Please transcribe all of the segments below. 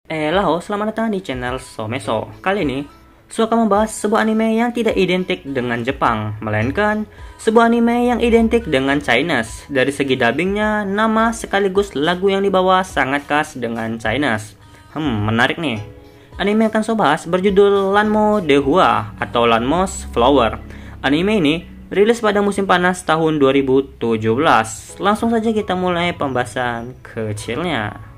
Selamat datang di channel Someso. Kali ini, Su akan membahas sebuah anime yang tidak identik dengan Jepang, melainkan sebuah anime yang identik dengan Chinese. Dari segi dubbingnya, nama sekaligus lagu yang dibawa sangat khas dengan Chinese. Menarik nih. Anime yang akan Su bahas berjudul Lanmo Dehua atau Lanmo's Flower. Anime ini rilis pada musim panas tahun 2017. Langsung saja kita mulai pembahasan kecilnya.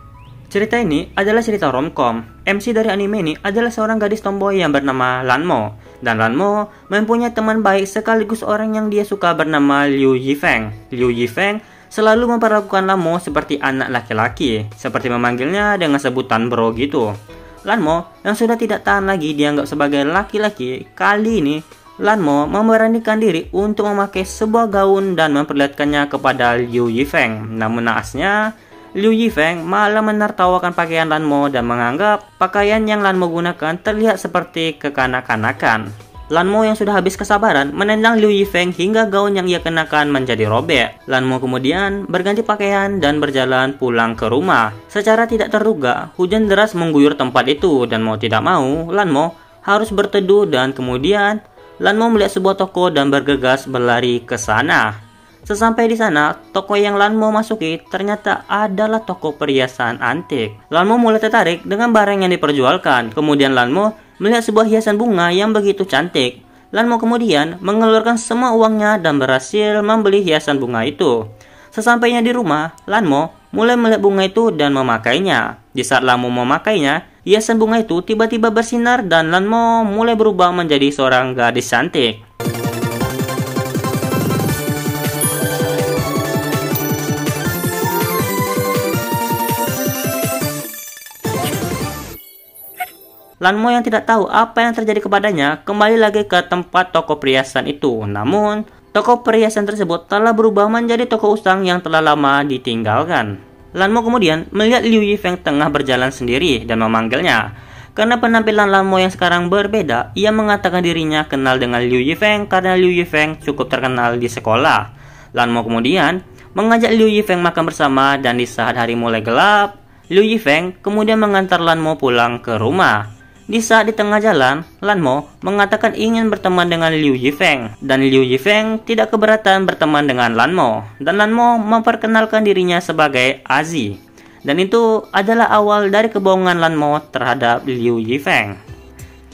Cerita ini adalah cerita romcom. MC dari anime ini adalah seorang gadis tomboy yang bernama Lanmo. Dan Lanmo mempunyai teman baik sekaligus orang yang dia suka bernama Liu Yifeng. Liu Yifeng selalu memperlakukan Lanmo seperti anak laki-laki, seperti memanggilnya dengan sebutan bro gitu. Lanmo yang sudah tidak tahan lagi dianggap sebagai laki-laki, kali ini Lanmo memberanikan diri untuk memakai sebuah gaun dan memperlihatkannya kepada Liu Yifeng. Namun naasnya, Liu Yifeng malah menertawakan pakaian Lanmo dan menganggap pakaian yang Lanmo gunakan terlihat seperti kekanak-kanakan. Lanmo yang sudah habis kesabaran menendang Liu Yifeng hingga gaun yang ia kenakan menjadi robek. Lanmo kemudian berganti pakaian dan berjalan pulang ke rumah. Secara tidak terduga, hujan deras mengguyur tempat itu dan mau tidak mau, Lanmo harus berteduh dan kemudian Lanmo melihat sebuah toko dan bergegas berlari ke sana. Sesampai di sana, toko yang Lanmo masuki ternyata adalah toko perhiasan antik. Lanmo mulai tertarik dengan barang yang diperjualkan. Kemudian Lanmo melihat sebuah hiasan bunga yang begitu cantik. Lanmo kemudian mengeluarkan semua uangnya dan berhasil membeli hiasan bunga itu. Sesampainya di rumah, Lanmo mulai melihat bunga itu dan memakainya. Di saat Lanmo memakainya, hiasan bunga itu tiba-tiba bersinar dan Lanmo mulai berubah menjadi seorang gadis cantik. Lanmo yang tidak tahu apa yang terjadi kepadanya kembali lagi ke tempat toko perhiasan itu. Namun, toko perhiasan tersebut telah berubah menjadi toko usang yang telah lama ditinggalkan. Lanmo kemudian melihat Liu Yifeng tengah berjalan sendiri dan memanggilnya. Karena penampilan Lanmo yang sekarang berbeda, ia mengatakan dirinya kenal dengan Liu Yifeng karena Liu Yifeng cukup terkenal di sekolah. Lanmo kemudian mengajak Liu Yifeng makan bersama dan di saat hari mulai gelap, Liu Yifeng kemudian mengantar Lanmo pulang ke rumah. Di saat di tengah jalan, Lanmo mengatakan ingin berteman dengan Liu Yifeng. Dan Liu Yifeng tidak keberatan berteman dengan Lanmo. Dan Lanmo memperkenalkan dirinya sebagai Azi. Dan itu adalah awal dari kebohongan Lanmo terhadap Liu Yifeng.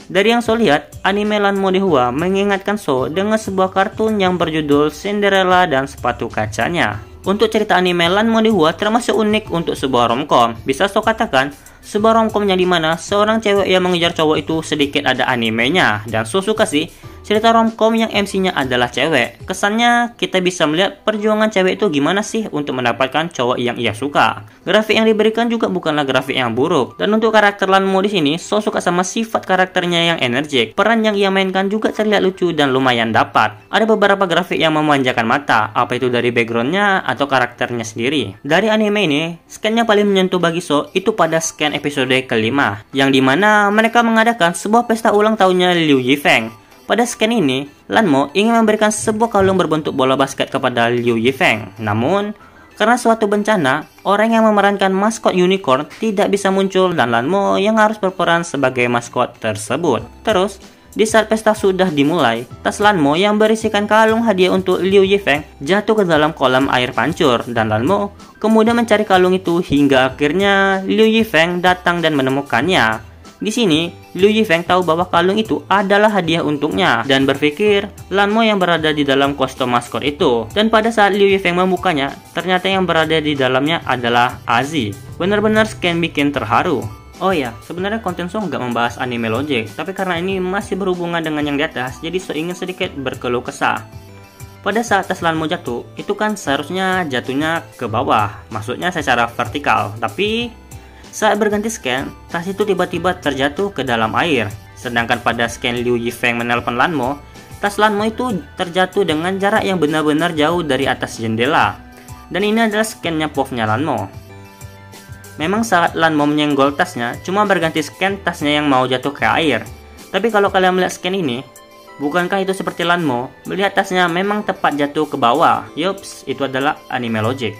Dari yang So lihat, anime Lanmo Dehua mengingatkan So dengan sebuah kartun yang berjudul Cinderella dan Sepatu Kacanya. Untuk cerita anime Lanmo Dehua termasuk unik untuk sebuah romcom. Bisa So katakan, sebuah romcom yang dimana seorang cewek yang mengejar cowok itu sedikit ada animenya. Dan So suka sih cerita romcom yang MC-nya adalah cewek. Kesannya kita bisa melihat perjuangan cewek itu gimana sih untuk mendapatkan cowok yang ia suka. Grafik yang diberikan juga bukanlah grafik yang buruk. Dan untuk karakter Lanmo di sini, So suka sama sifat karakternya yang energik. Peran yang ia mainkan juga terlihat lucu dan lumayan dapat. Ada beberapa grafik yang memanjakan mata, apa itu dari backgroundnya atau karakternya sendiri. Dari anime ini, scan yang paling menyentuh bagi So itu pada scan episode kelima, yang dimana mereka mengadakan sebuah pesta ulang tahunnya Liu Yifeng. Pada scan ini, Lanmo ingin memberikan sebuah kalung berbentuk bola basket kepada Liu Yifeng. Namun, karena suatu bencana, orang yang memerankan maskot unicorn tidak bisa muncul dan Lanmo yang harus berperan sebagai maskot tersebut. Terus, di saat pesta sudah dimulai, tas Lanmo yang berisikan kalung hadiah untuk Liu Yifeng jatuh ke dalam kolam air pancur dan Lanmo kemudian mencari kalung itu hingga akhirnya Liu Yifeng datang dan menemukannya. Di sini, Liu Yifeng tahu bahwa kalung itu adalah hadiah untuknya dan berpikir Lanmo yang berada di dalam kostum maskot itu. Dan pada saat Liu Yifeng membukanya, ternyata yang berada di dalamnya adalah Azi. Benar-benar scan bikin terharu. Oh ya, sebenarnya konten So nggak membahas anime Logic, tapi karena ini masih berhubungan dengan yang di atas, jadi So ingin sedikit berkeluh kesah. Pada saat tas Lanmo jatuh, itu kan seharusnya jatuhnya ke bawah, maksudnya secara vertikal, tapi saat berganti scan, tas itu tiba-tiba terjatuh ke dalam air. Sedangkan pada scan Liu Yifeng menelpon Lanmo, tas Lanmo itu terjatuh dengan jarak yang benar-benar jauh dari atas jendela. Dan ini adalah scannya POV-nya Lanmo. Memang saat Lanmo menyenggol tasnya, cuma berganti scan tasnya yang mau jatuh ke air. Tapi kalau kalian melihat scan ini, bukankah itu seperti Lanmo melihat tasnya memang tepat jatuh ke bawah? Yups, itu adalah anime Logic.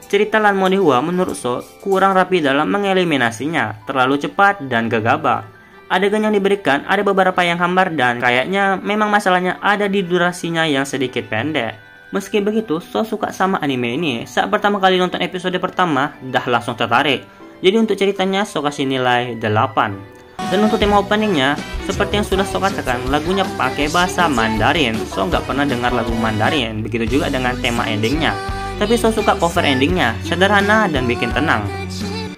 Cerita Lanmo Dehua menurut So kurang rapi dalam mengeliminasinya, terlalu cepat dan gegabah. Adegan yang diberikan ada beberapa yang hambar dan kayaknya memang masalahnya ada di durasinya yang sedikit pendek. Meski begitu, So suka sama anime ini. Saat pertama kali nonton episode pertama, dah langsung tertarik. Jadi untuk ceritanya, So kasih nilai 8. Dan untuk tema openingnya, seperti yang sudah So katakan, lagunya pakai bahasa Mandarin. So nggak pernah dengar lagu Mandarin. Begitu juga dengan tema endingnya. Tapi So suka cover endingnya, sederhana dan bikin tenang.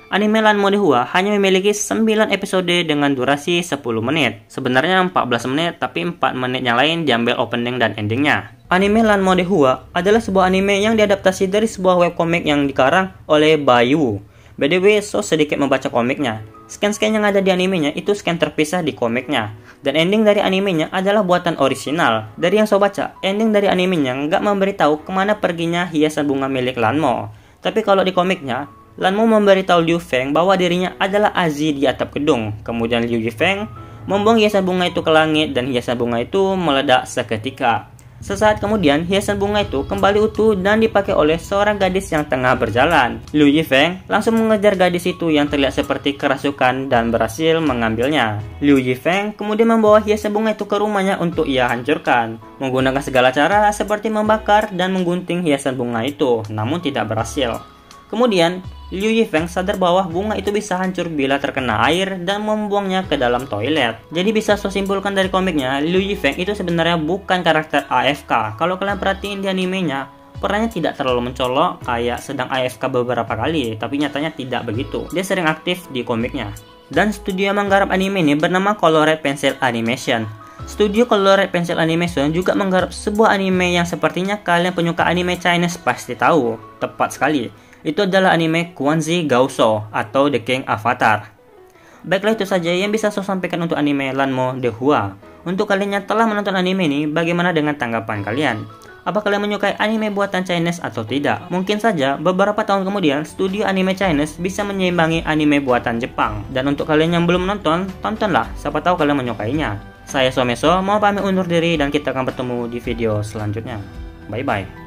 Anime Lanmo Dehua hanya memiliki 9 episode dengan durasi 10 menit. Sebenarnya 14 menit, tapi 4 menit yang lain diambil opening dan endingnya. Anime Lanmo Dehua adalah sebuah anime yang diadaptasi dari sebuah webcomic yang dikarang oleh Bayu. By the way, So sedikit membaca komiknya. Scan-scan yang ada di animenya itu scan terpisah di komiknya. Dan ending dari animenya adalah buatan orisinal. Dari yang So baca, ending dari animenya nggak memberitahu kemana perginya hiasan bunga milik Lanmo. Tapi kalau di komiknya, Lanmo memberitahu Liu Feng bahwa dirinya adalah Azi di atap gedung. Kemudian Liu Yifeng membuang hiasan bunga itu ke langit dan hiasan bunga itu meledak seketika. Sesaat kemudian, hiasan bunga itu kembali utuh dan dipakai oleh seorang gadis yang tengah berjalan. Liu Yifeng langsung mengejar gadis itu yang terlihat seperti kerasukan dan berhasil mengambilnya. Liu Yifeng kemudian membawa hiasan bunga itu ke rumahnya untuk ia hancurkan, menggunakan segala cara seperti membakar dan menggunting hiasan bunga itu, namun tidak berhasil. Kemudian, Liu Yifeng sadar bahwa bunga itu bisa hancur bila terkena air dan membuangnya ke dalam toilet. Jadi bisa So simpulkan dari komiknya, Liu Yifeng itu sebenarnya bukan karakter AFK. Kalau kalian perhatiin di animenya, perannya tidak terlalu mencolok kayak sedang AFK beberapa kali, tapi nyatanya tidak begitu. Dia sering aktif di komiknya. Dan studio yang menggarap anime ini bernama Colored Pencil Animation. Studio Colored Pencil Animation juga menggarap sebuah anime yang sepertinya kalian penyuka anime Chinese pasti tahu. Tepat sekali. Itu adalah anime Quanzi Gaoso atau The King Avatar. Baiklah, itu saja yang bisa saya sampaikan untuk anime Lanmo Dehua. Untuk kalian yang telah menonton anime ini, bagaimana dengan tanggapan kalian? Apa kalian menyukai anime buatan Chinese atau tidak? Mungkin saja beberapa tahun kemudian studio anime Chinese bisa menyeimbangi anime buatan Jepang. Dan untuk kalian yang belum menonton, tontonlah, siapa tahu kalian menyukainya. Saya Someso, mau pamit undur diri dan kita akan bertemu di video selanjutnya. Bye bye.